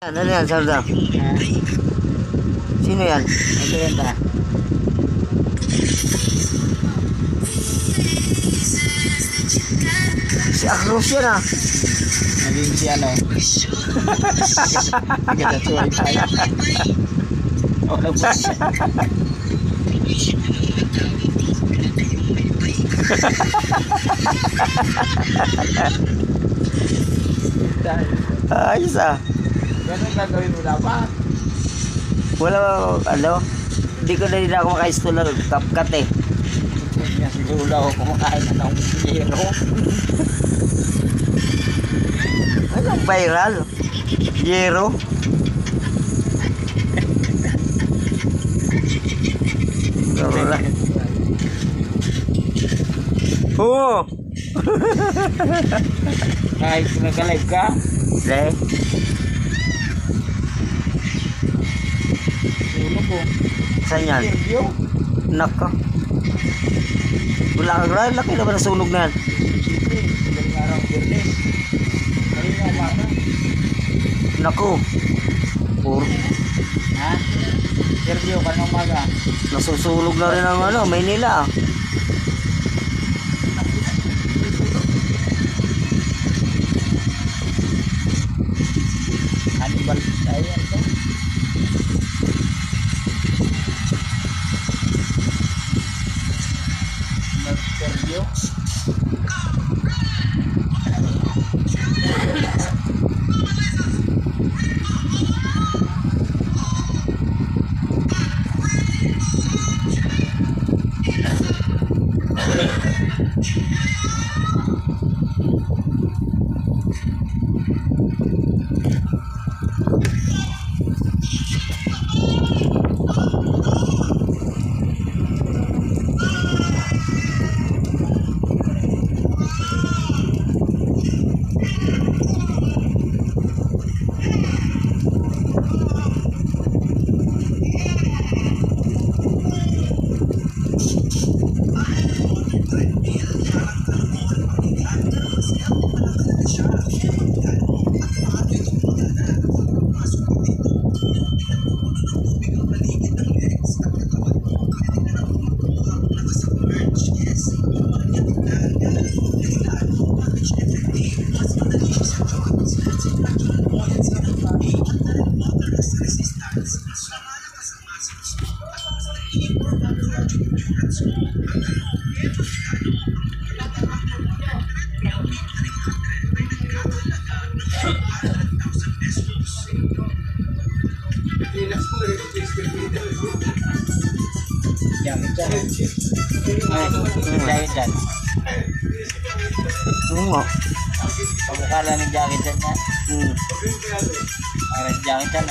Ano yan, Sarda? Sino yan? Ito yan ba? Si Acruz yan ah. Naging si ano? Ganda tuway tayo. Wala po siya. Ayos ah. Ganun gagawin mo dapat. Wala, ano? Hindi ko na rin ako makaistula kapkat eh. Kaya siguro ako kumakain na ng hero. Anong viral? Yero? Wala. Oo! Kahit nag-live ka, Hindi. sulo ko. Saan yan? Interview. Naka. Wala kang rin. Laki naman ang sunog na yan. Siyempre, galing araw Bernes. Kanina umaga. Naku. Puro. Ha? Interview ka ng umaga. Nasusunog na rin ang ano, Maynila ah. Hannibal tayo ito. Nag-interview. Jacket dyan. Ay, jacket dyan. Oo nga. Pamukha lang ng jacket dyan yan. Parang jacket dyan.